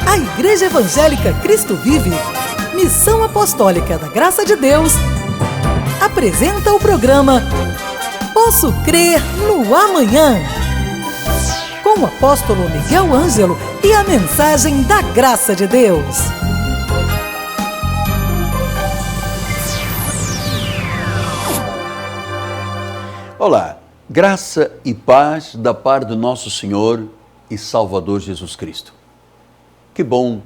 A Igreja Evangélica Cristo Vive, Missão Apostólica da Graça de Deus, apresenta o programa Posso Crer no Amanhã, com o apóstolo Miguel Ângelo e a mensagem da Graça de Deus. Olá, graça e paz da parte do nosso Senhor e Salvador Jesus Cristo. Que bom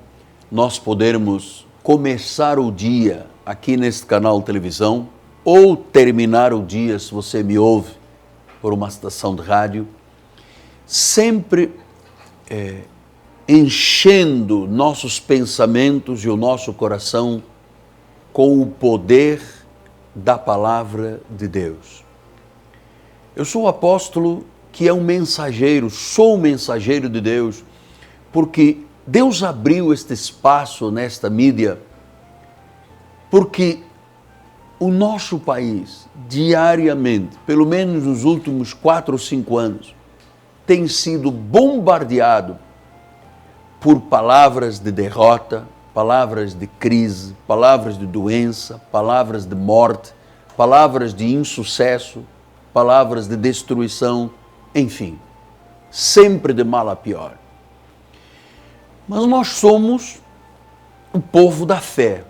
nós podermos começar o dia aqui neste canal de televisão ou terminar o dia, se você me ouve por uma estação de rádio, sempre enchendo nossos pensamentos e o nosso coração com o poder da palavra de Deus. Eu sou o apóstolo que é um mensageiro, sou um mensageiro de Deus, porque Deus abriu este espaço nesta mídia, porque o nosso país, diariamente, pelo menos nos últimos 4 ou 5 anos, tem sido bombardeado por palavras de derrota, palavras de crise, palavras de doença, palavras de morte, palavras de insucesso, palavras de destruição, enfim, sempre de mal a pior. Mas nós somos o povo da fé.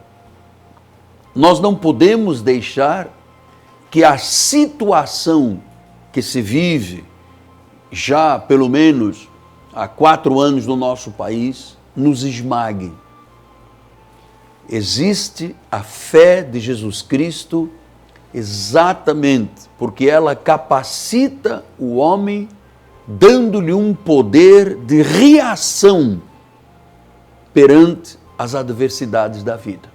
Nós não podemos deixar que a situação que se vive já pelo menos há 4 anos no nosso país nos esmague. Existe a fé de Jesus Cristo exatamente porque ela capacita o homem, dando-lhe um poder de reação perante as adversidades da vida.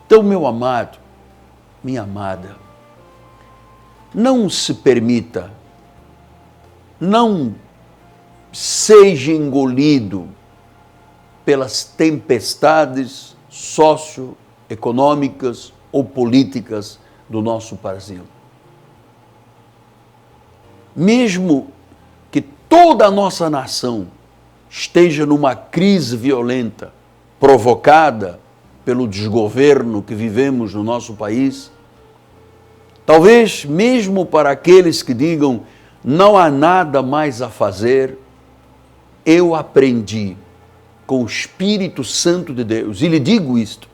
Então, meu amado, minha amada, não se permita, não seja engolido pelas tempestades socioeconômicas ou políticas do nosso Brasil. Mesmo que toda a nossa nação esteja numa crise violenta provocada pelo desgoverno que vivemos no nosso país, talvez mesmo para aqueles que digam não há nada mais a fazer, eu aprendi com o Espírito Santo de Deus, e lhe digo isto,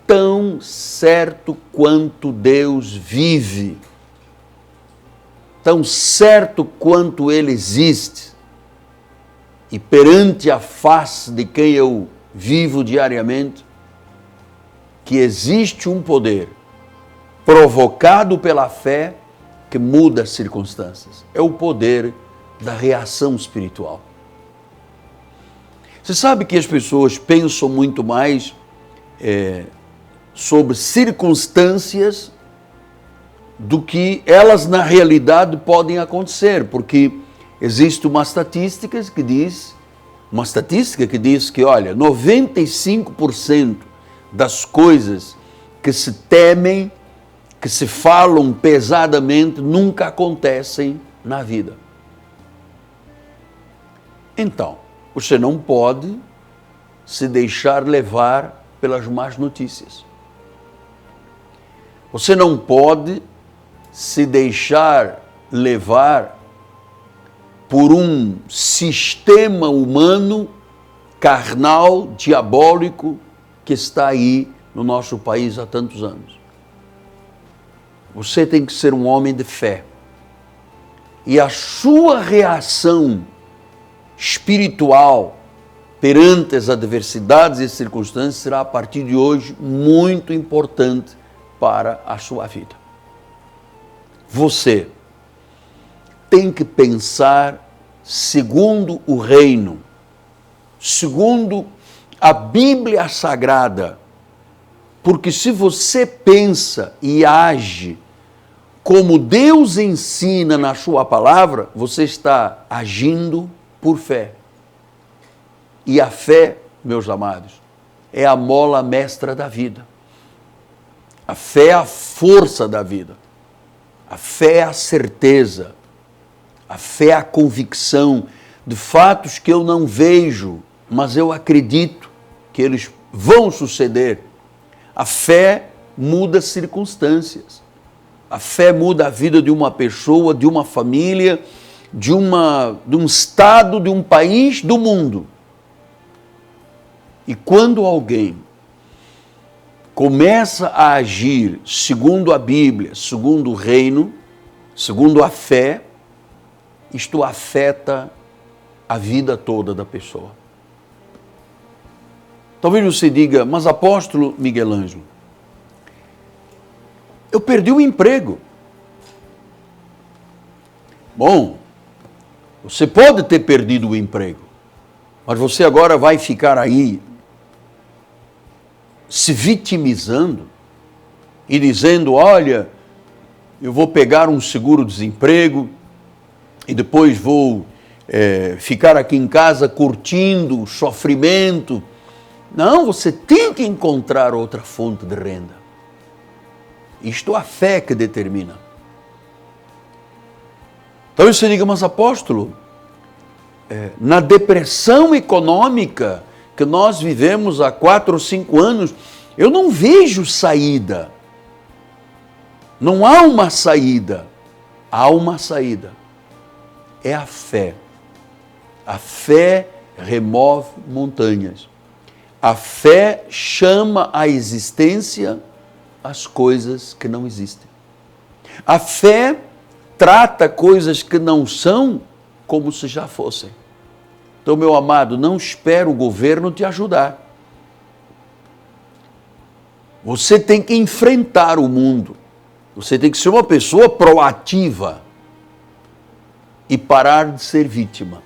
tão certo quanto Deus vive, tão certo quanto Ele existe, e perante a face de quem eu vivo diariamente, que existe um poder provocado pela fé que muda as circunstâncias. É o poder da reação espiritual. Você sabe que as pessoas pensam muito mais sobre circunstâncias do que elas na realidade podem acontecer, porque existe uma estatística que diz que, olha, 95% das coisas que se temem, que se falam pesadamente, nunca acontecem na vida. Então, você não pode se deixar levar pelas más notícias. Você não pode se deixar levar por um sistema humano, carnal, diabólico, que está aí no nosso país há tantos anos. Você tem que ser um homem de fé. E a sua reação espiritual perante as adversidades e circunstâncias será a partir de hoje muito importante para a sua vida. Você tem que pensar segundo o reino, segundo a Bíblia Sagrada, porque se você pensa e age como Deus ensina na sua palavra, você está agindo por fé. E a fé, meus amados, é a mola mestra da vida. A fé é a força da vida. A fé é a certeza. A fé é a convicção de fatos que eu não vejo, mas eu acredito que eles vão suceder. A fé muda circunstâncias. A fé muda a vida de uma pessoa, de uma família, de um estado, de um país, do mundo. E quando alguém começa a agir segundo a Bíblia, segundo o reino, segundo a fé, isto afeta a vida toda da pessoa. Talvez você diga, mas apóstolo Miguel Ângelo, eu perdi o emprego. Bom, você pode ter perdido o emprego, mas você agora vai ficar aí se vitimizando e dizendo, olha, eu vou pegar um seguro-desemprego e depois vou ficar aqui em casa curtindo o sofrimento. Não, você tem que encontrar outra fonte de renda. Isto é a fé que determina. Talvez você diga, mas apóstolo, na depressão econômica que nós vivemos há 4 ou 5 anos, eu não vejo saída. Não há uma saída. Há uma saída. É a fé. A fé remove montanhas. A fé chama à existência as coisas que não existem. A fé trata coisas que não são como se já fossem. Então, meu amado, não espere o governo te ajudar. Você tem que enfrentar o mundo. Você tem que ser uma pessoa proativa e parar de ser vítima.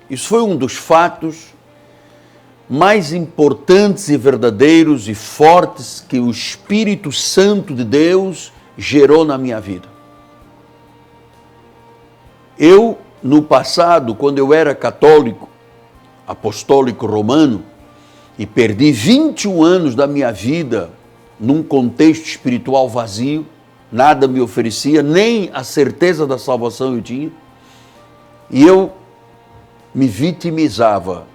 Isso foi um dos fatos mais importantes e verdadeiros e fortes que o Espírito Santo de Deus gerou na minha vida. Eu, no passado, quando eu era católico, apostólico romano, e perdi 21 anos da minha vida num contexto espiritual vazio, nada me oferecia, nem a certeza da salvação eu tinha, e eu me vitimizava.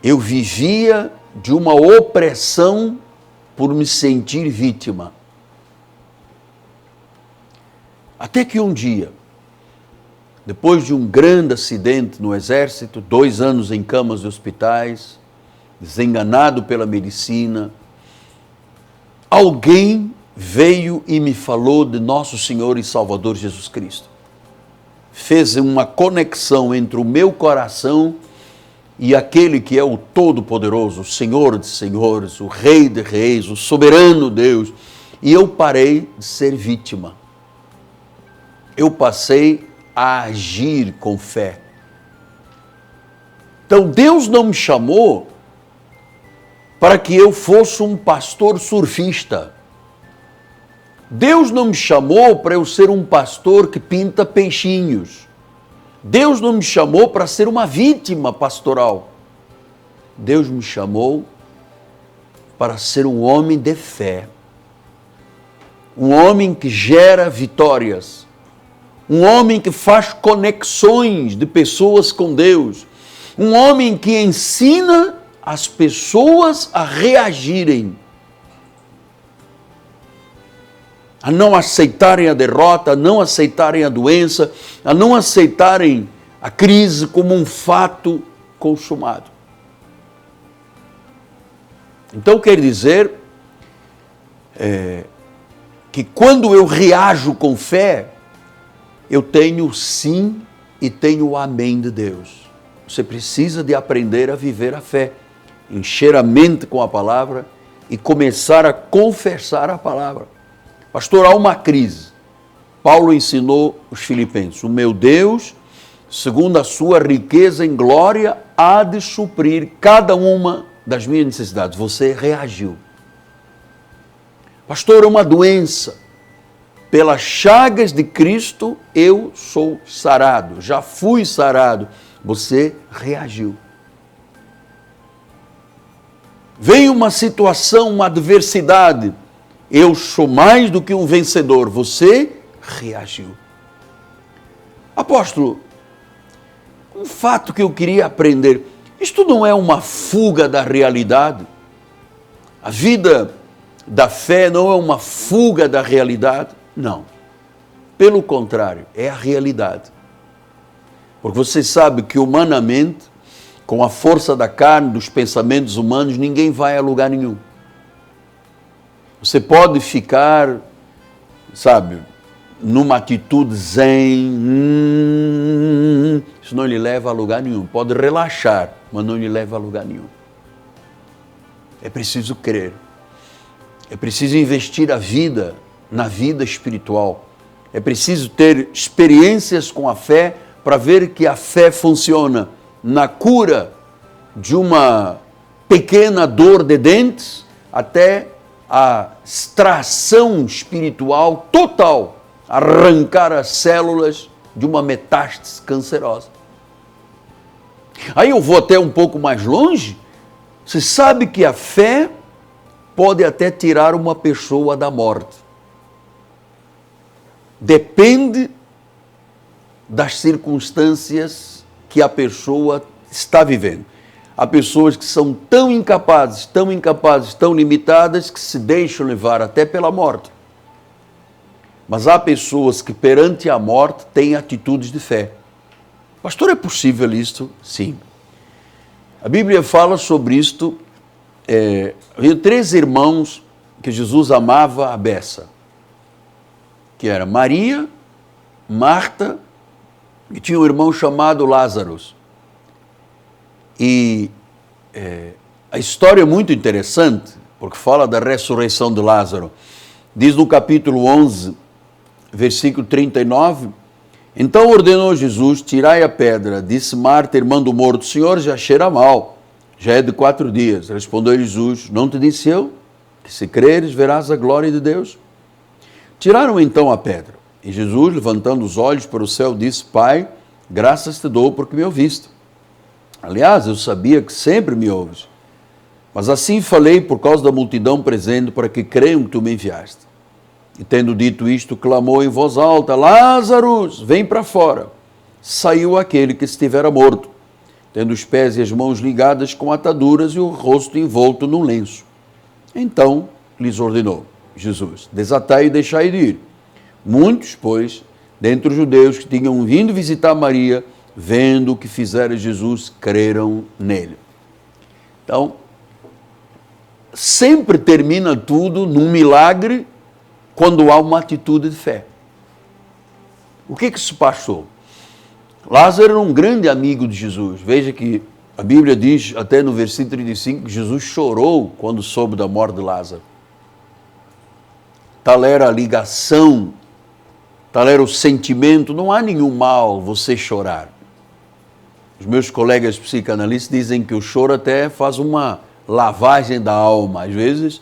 Eu vivia de uma opressão por me sentir vítima. Até que um dia, depois de um grande acidente no exército, 2 anos em camas de hospitais, desenganado pela medicina, alguém veio e me falou de nosso Senhor e Salvador Jesus Cristo. Fez uma conexão entre o meu coração e aquele que é o Todo-Poderoso, o Senhor de Senhores, o Rei de Reis, o Soberano Deus. E eu parei de ser vítima. Eu passei a agir com fé. Então Deus não me chamou para que eu fosse um pastor surfista. Deus não me chamou para eu ser um pastor que pinta peixinhos. Deus não me chamou para ser uma vítima pastoral. Deus me chamou para ser um homem de fé. Um homem que gera vitórias. Um homem que faz conexões de pessoas com Deus. Um homem que ensina as pessoas a reagirem. A não aceitarem a derrota, a não aceitarem a doença, a não aceitarem a crise como um fato consumado. Então quer dizer que quando eu reajo com fé, eu tenho sim e tenho o amém de Deus. Você precisa de aprender a viver a fé, encher a mente com a palavra e começar a confessar a palavra. Pastor, há uma crise. Paulo ensinou os filipenses, o meu Deus, segundo a sua riqueza em glória, há de suprir cada uma das minhas necessidades. Você reagiu. Pastor, é uma doença. Pelas chagas de Cristo, eu sou sarado. Já fui sarado. Você reagiu. Vem uma situação, uma adversidade. Eu sou mais do que um vencedor. Você reagiu. Apóstolo, um fato que eu queria aprender. Isto não é uma fuga da realidade? A vida da fé não é uma fuga da realidade? Não. Pelo contrário, é a realidade. Porque você sabe que humanamente, com a força da carne, dos pensamentos humanos, ninguém vai a lugar nenhum. Você pode ficar, sabe, numa atitude zen, isso não lhe leva a lugar nenhum. Pode relaxar, mas não lhe leva a lugar nenhum. É preciso crer. É preciso investir a vida na vida espiritual. É preciso ter experiências com a fé para ver que a fé funciona na cura de uma pequena dor de dentes até a extração espiritual total, arrancar as células de uma metástase cancerosa. Aí eu vou até um pouco mais longe. Você sabe que a fé pode até tirar uma pessoa da morte. Depende das circunstâncias que a pessoa está vivendo. Há pessoas que são tão incapazes, tão limitadas, que se deixam levar até pela morte. Mas há pessoas que perante a morte têm atitudes de fé. Pastor, é possível isto? Sim. A Bíblia fala sobre isto. Havia 3 irmãos que Jesus amava à beça, que era Maria, Marta, e tinha um irmão chamado Lázaro. E a história é muito interessante, porque fala da ressurreição de Lázaro. Diz no capítulo 11, versículo 39, então ordenou Jesus, tirai a pedra. Disse Marta, irmã do morto, Senhor, já cheira mal, já é de 4 dias. Respondeu Jesus, não te disse eu, que se creres verás a glória de Deus? Tiraram então a pedra. E Jesus, levantando os olhos para o céu, disse, Pai, graças te dou porque me ouviste. Aliás, eu sabia que sempre me ouves. Mas assim falei por causa da multidão presente, para que creiam que tu me enviaste. E tendo dito isto, clamou em voz alta, Lázaro, vem para fora. Saiu aquele que estivera morto, tendo os pés e as mãos ligadas com ataduras e o rosto envolto num lenço. Então lhes ordenou Jesus, desatai e deixai de ir. Muitos, pois, dentre os judeus que tinham vindo visitar Maria, vendo o que fizera Jesus, creram nele. Então, sempre termina tudo num milagre quando há uma atitude de fé. O que se passou? Lázaro era um grande amigo de Jesus. Veja que a Bíblia diz, até no versículo 35, que Jesus chorou quando soube da morte de Lázaro. Tal era a ligação, tal era o sentimento. Não há nenhum mal você chorar. Os meus colegas psicanalistas dizem que o choro até faz uma lavagem da alma. Às vezes,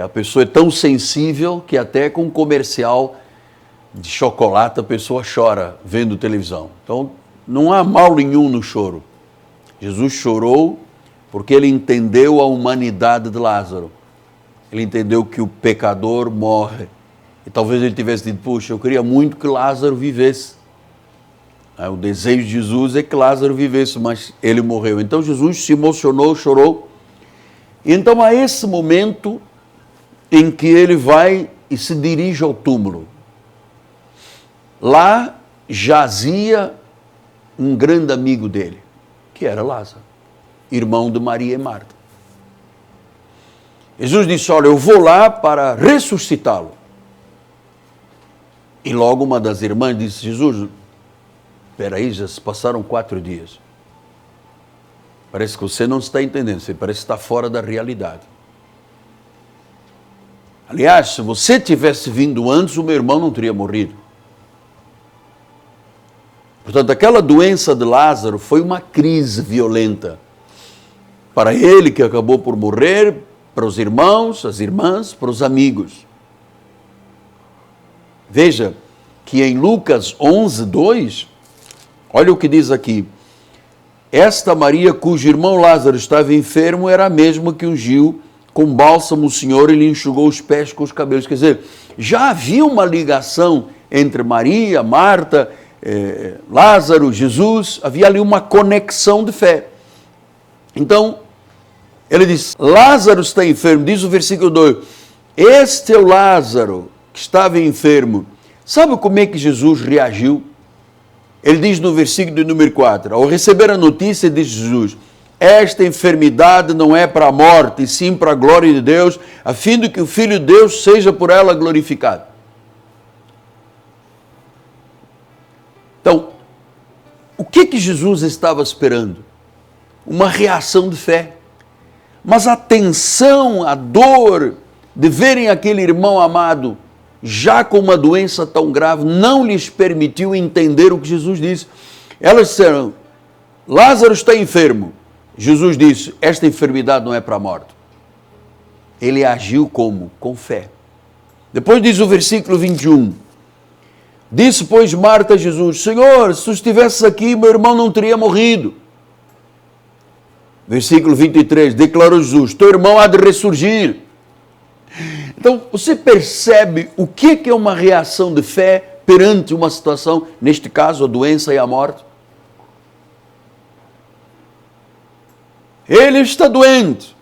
a pessoa é tão sensível que até com um comercial de chocolate a pessoa chora vendo televisão. Então, não há mal nenhum no choro. Jesus chorou porque ele entendeu a humanidade de Lázaro. Ele entendeu que o pecador morre. E talvez ele tivesse dito, puxa, eu queria muito que Lázaro vivesse. O desejo de Jesus é que Lázaro vivesse, mas ele morreu. Então Jesus se emocionou, chorou. E então há esse momento em que ele vai e se dirige ao túmulo. Lá jazia um grande amigo dele, que era Lázaro, irmão de Maria e Marta. Jesus disse, olha, eu vou lá para ressuscitá-lo. E logo uma das irmãs disse, Jesus, espera aí, já se passaram 4 dias. Parece que você não está entendendo, você parece estar fora da realidade. Aliás, se você tivesse vindo antes, o meu irmão não teria morrido. Portanto, aquela doença de Lázaro foi uma crise violenta. Para ele, que acabou por morrer, para os irmãos, as irmãs, para os amigos. Veja que em Lucas 11, 2, olha o que diz aqui. Esta Maria, cujo irmão Lázaro estava enfermo, era a mesma que ungiu com bálsamo o Senhor e lhe enxugou os pés com os cabelos. Quer dizer, já havia uma ligação entre Maria, Marta, Lázaro, Jesus, havia ali uma conexão de fé. Então, ele diz, Lázaro está enfermo, diz o versículo 2, este é o Lázaro que estava enfermo. Sabe como é que Jesus reagiu? Ele diz no versículo de número 4, ao receber a notícia, diz Jesus, esta enfermidade não é para a morte, e sim para a glória de Deus, a fim de que o Filho de Deus seja por ela glorificado. Então, o que Jesus estava esperando? Uma reação de fé. Mas a tensão, a dor de verem aquele irmão amado já com uma doença tão grave, não lhes permitiu entender o que Jesus disse. Elas disseram, Lázaro está enfermo. Jesus disse, esta enfermidade não é para a morte. Ele agiu como? Com fé. Depois diz o versículo 21, disse, pois, Marta a Jesus, Senhor, se tu estivesses aqui, meu irmão não teria morrido. Versículo 23, declarou Jesus, teu irmão há de ressurgir. Então, você percebe o que é uma reação de fé perante uma situação, neste caso, a doença e a morte? Ele está doente,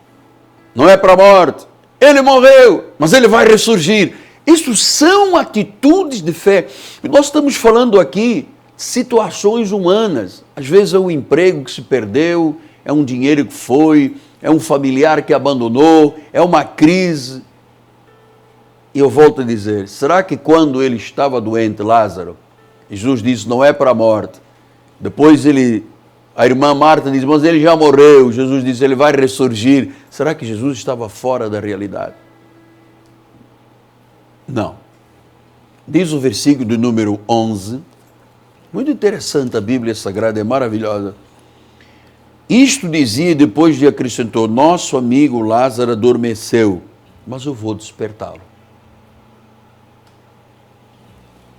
não é para a morte. Ele morreu, mas ele vai ressurgir. Isso são atitudes de fé. E nós estamos falando aqui de situações humanas. Às vezes é um emprego que se perdeu, é um dinheiro que foi, é um familiar que abandonou, é uma crise. E eu volto a dizer, será que quando ele estava doente, Lázaro, Jesus disse, não é para a morte. Depois a irmã Marta diz, mas ele já morreu. Jesus disse, ele vai ressurgir. Será que Jesus estava fora da realidade? Não. Diz o versículo de número 11, muito interessante, a Bíblia Sagrada é maravilhosa. Isto dizia e depois lhe acrescentou, nosso amigo Lázaro adormeceu, mas eu vou despertá-lo.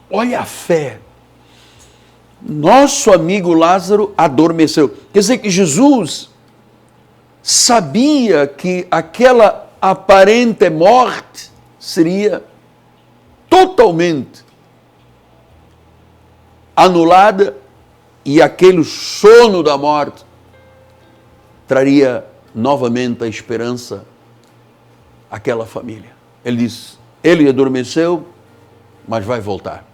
Olha a fé. Nosso amigo Lázaro adormeceu. Quer dizer que Jesus sabia que aquela aparente morte seria totalmente anulada e aquele sono da morte traria novamente a esperança àquela família. Ele disse, ele adormeceu, mas vai voltar.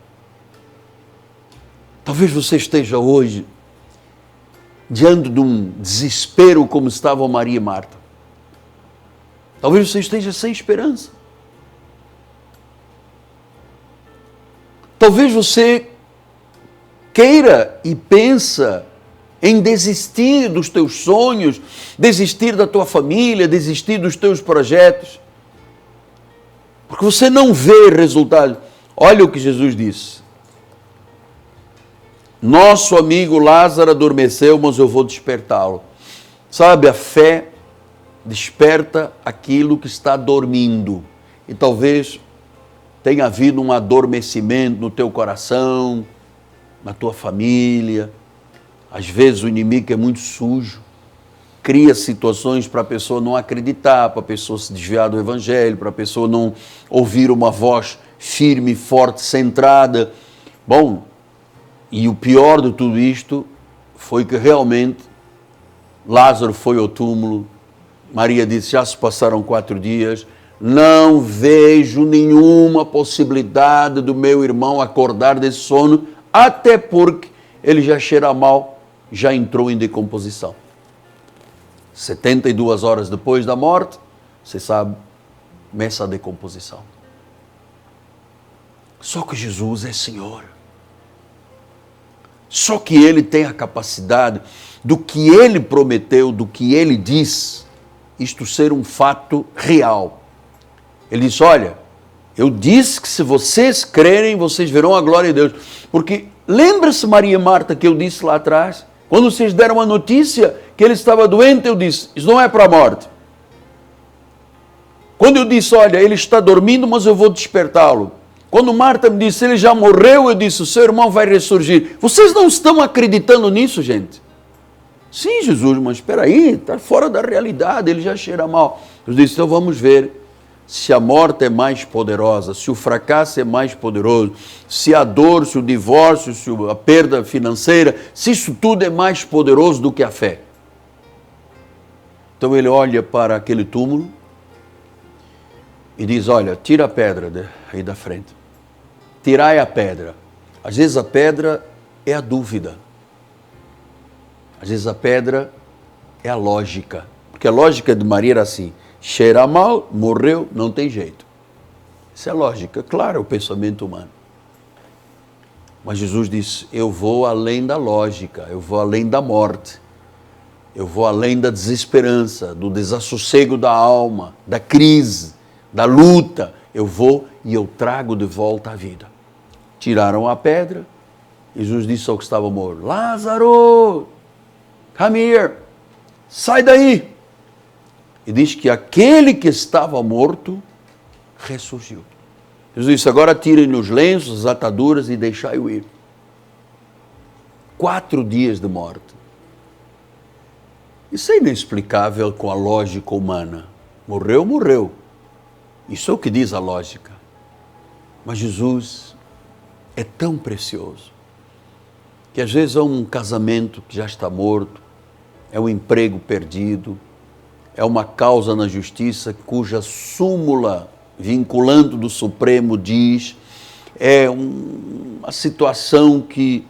Talvez você esteja hoje diante de um desespero como estavam Maria e Marta. Talvez você esteja sem esperança. Talvez você queira e pensa em desistir dos teus sonhos, desistir da tua família, desistir dos teus projetos, porque você não vê resultado. Olha o que Jesus disse. Nosso amigo Lázaro adormeceu, mas eu vou despertá-lo. Sabe, a fé desperta aquilo que está dormindo. E talvez tenha havido um adormecimento no teu coração, na tua família. Às vezes o inimigo é muito sujo, cria situações para a pessoa não acreditar, para a pessoa se desviar do evangelho, para a pessoa não ouvir uma voz firme, forte, centrada. Bom, e o pior de tudo isto foi que realmente Lázaro foi ao túmulo. Maria disse, já se passaram 4 dias, não vejo nenhuma possibilidade do meu irmão acordar desse sono, até porque ele já cheira mal, já entrou em decomposição. 72 horas depois da morte, você sabe, começa a decomposição. Só que Jesus é Senhor. Só que Ele tem a capacidade do que Ele prometeu, do que Ele diz, isto ser um fato real. Ele disse, olha, eu disse que se vocês crerem, vocês verão a glória de Deus. Porque lembra-se, Maria e Marta, que eu disse lá atrás? Quando vocês deram a notícia que ele estava doente, eu disse, isso não é para a morte. Quando eu disse, olha, ele está dormindo, mas eu vou despertá-lo. Quando Marta me disse, ele já morreu, eu disse, o seu irmão vai ressurgir. Vocês não estão acreditando nisso, gente? Sim, Jesus, mas espera aí, está fora da realidade, ele já cheira mal. Eu disse, então vamos ver. se a morte é mais poderosa, se o fracasso é mais poderoso, se a dor, se o divórcio, se a perda financeira, se isso tudo é mais poderoso do que a fé. Então ele olha para aquele túmulo e diz, olha, tira a pedra aí da frente. Tirai a pedra. Às vezes a pedra é a dúvida. Às vezes a pedra é a lógica. Porque a lógica de Maria era assim, cheira mal, morreu, não tem jeito. Isso é lógica, claro, é o pensamento humano. Mas Jesus disse, eu vou além da lógica, eu vou além da morte, eu vou além da desesperança, do desassossego da alma, da crise, da luta. Eu vou e eu trago de volta a vida. Tiraram a pedra, Jesus disse ao que estava morto, Lázaro, come here, sai daí. E diz que aquele que estava morto ressurgiu. Jesus disse, agora tirem os lenços, as ataduras e deixai-o ir. 4 dias de morte. Isso é inexplicável com a lógica humana. Morreu, morreu. Isso é o que diz a lógica. Mas Jesus é tão precioso que às vezes é um casamento que já está morto, é um emprego perdido, é uma causa na justiça cuja súmula vinculante do Supremo diz, é uma situação que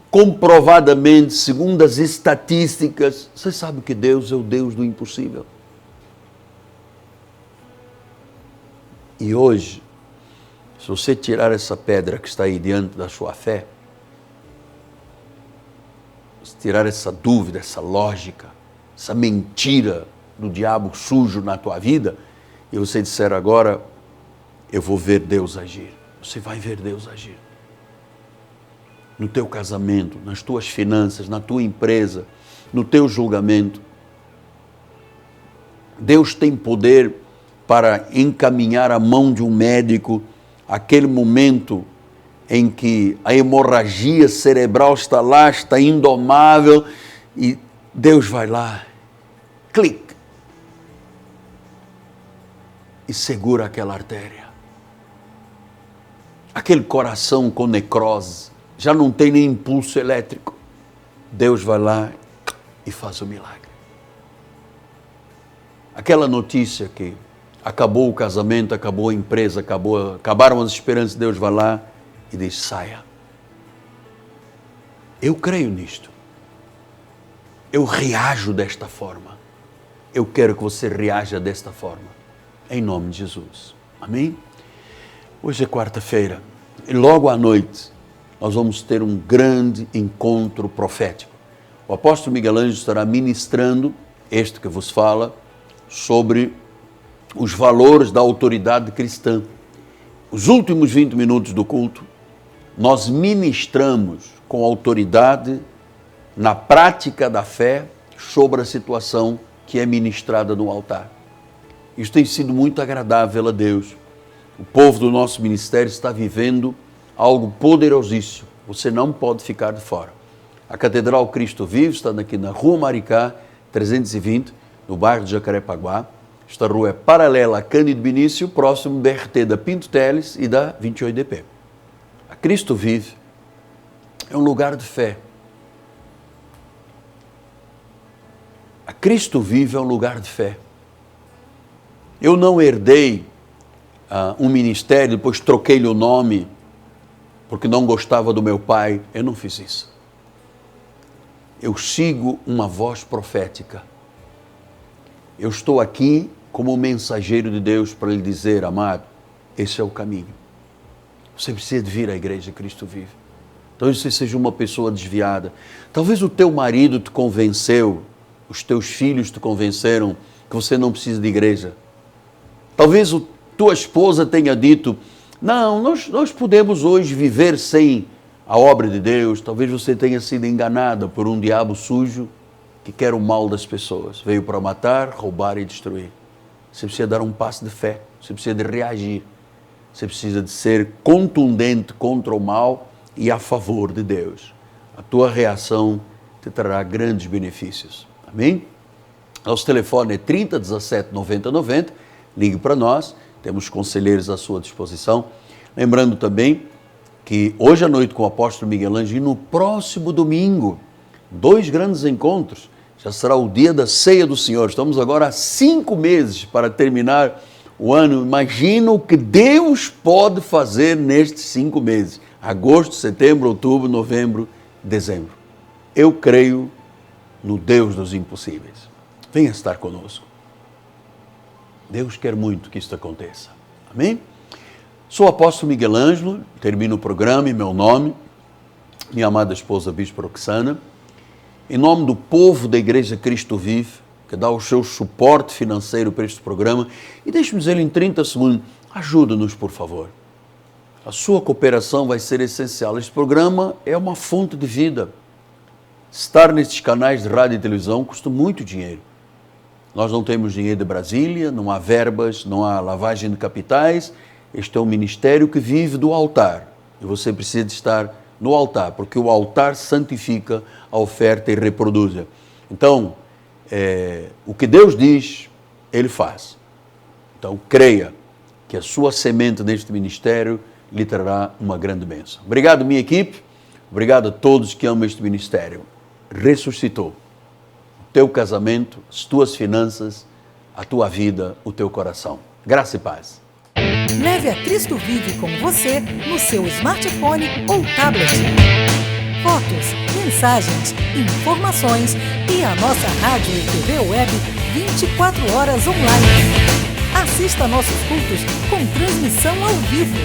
comprovadamente, segundo as estatísticas, você sabe que Deus é o Deus do impossível. E hoje, se você tirar essa pedra que está aí diante da sua fé, se tirar essa dúvida, essa lógica, essa mentira do diabo sujo na tua vida, e você disser agora, eu vou ver Deus agir. Você vai ver Deus agir. No teu casamento, nas tuas finanças, na tua empresa, no teu julgamento. Deus tem poder para encaminhar a mão de um médico aquele momento em que a hemorragia cerebral está lá, está indomável, e Deus vai lá, clique, e segura aquela artéria. Aquele coração com necrose, já não tem nem impulso elétrico. Deus vai lá e faz o milagre. Aquela notícia que acabou o casamento, acabou a empresa, acabaram as esperanças, Deus vai lá e diz, saia. Eu creio nisto. Eu reajo desta forma. Eu quero que você reaja desta forma. Em nome de Jesus. Amém? Hoje é quarta-feira. E logo à noite, nós vamos ter um grande encontro profético. O apóstolo Miguel Ângelo estará ministrando, este que vos fala, sobre os valores da autoridade cristã. Os últimos 20 minutos do culto, nós ministramos com autoridade na prática da fé sobre a situação que é ministrada no altar. Isso tem sido muito agradável a Deus. O povo do nosso ministério está vivendo algo poderosíssimo. Você não pode ficar de fora. A Catedral Cristo Vive está aqui na Rua Maricá, 320, no bairro de Jacarepaguá. Esta rua é paralela a Cândido Benício, próximo do BRT da Pinto Teles e da 28DP. A Cristo Vive é um lugar de fé. A Cristo Vive é um lugar de fé. Eu não herdei um ministério, depois troquei-lhe o nome, porque não gostava do meu pai. Eu não fiz isso. Eu sigo uma voz profética. Eu estou aqui como mensageiro de Deus para lhe dizer, amado, esse é o caminho. Você precisa de vir à Igreja Cristo Vive. Talvez você seja uma pessoa desviada. Talvez o teu marido te convenceu, os teus filhos te convenceram que você não precisa de igreja. Talvez tua esposa tenha dito, não, nós podemos hoje viver sem a obra de Deus. Talvez você tenha sido enganada por um diabo sujo que quer o mal das pessoas. Veio para matar, roubar e destruir. Você precisa dar um passo de fé. Você precisa de reagir. Você precisa de ser contundente contra o mal e a favor de Deus. A tua reação te trará grandes benefícios. Amém? Nosso telefone é 30 17 90 90, ligue para nós, temos conselheiros à sua disposição. Lembrando também que hoje à noite com o apóstolo Miguel Ângelo e no próximo domingo, 2 grandes encontros, já será o dia da ceia do Senhor. Estamos agora há 5 meses para terminar o ano. Imagina o que Deus pode fazer nestes 5 meses. Agosto, setembro, outubro, novembro, dezembro. Eu creio no Deus dos impossíveis. Venha estar conosco. Deus quer muito que isto aconteça. Amém? Sou o apóstolo Miguel Ângelo, termino o programa em meu nome, minha amada esposa Bispo Roxana, em nome do povo da Igreja Cristo Vive, que dá o seu suporte financeiro para este programa, e deixe-me dizer em 30 segundos, ajuda-nos por favor. A sua cooperação vai ser essencial. Este programa é uma fonte de vida. Estar nestes canais de rádio e televisão custa muito dinheiro. Nós não temos dinheiro de Brasília, não há verbas, não há lavagem de capitais. Este é um ministério que vive do altar. E você precisa de estar no altar, porque o altar santifica a oferta e reproduz. Então, o que Deus diz, Ele faz. Então, creia que a sua semente neste ministério lhe trará uma grande bênção. Obrigado, minha equipe. Obrigado a todos que amam este ministério. Ressuscitou o teu casamento, as tuas finanças, a tua vida, o teu coração. Graça e paz. Leve a Cristo Vive com você no seu smartphone ou tablet. Fotos, mensagens, informações e a nossa rádio e TV web 24 horas online. Assista nossos cultos com transmissão ao vivo.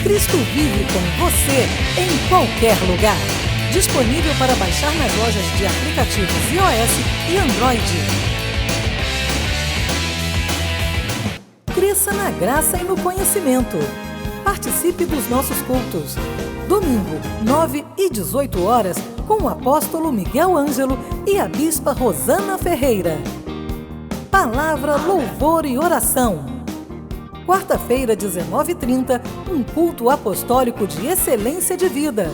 Cristo Vive com você em qualquer lugar. Disponível para baixar nas lojas de aplicativos iOS e Android. Cresça na graça e no conhecimento. Participe dos nossos cultos. Domingo, 9 e 18 horas, com o apóstolo Miguel Ângelo e a bispa Rosana Ferreira. Palavra, louvor e oração. Quarta-feira, 19h30, um culto apostólico de excelência de vida.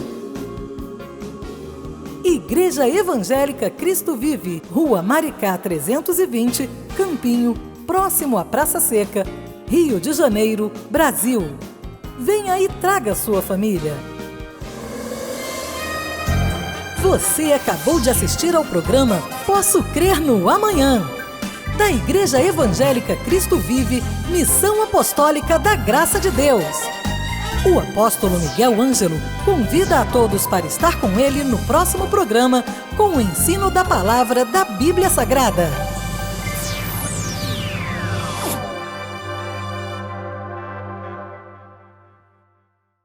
Igreja Evangélica Cristo Vive, Rua Maricá 320, Campinho, próximo à Praça Seca, Rio de Janeiro, Brasil. Venha e traga sua família. Você acabou de assistir ao programa Posso Crer no Amanhã, da Igreja Evangélica Cristo Vive, Missão Apostólica da Graça de Deus. O apóstolo Miguel Ângelo convida a todos para estar com ele no próximo programa com o ensino da palavra da Bíblia Sagrada.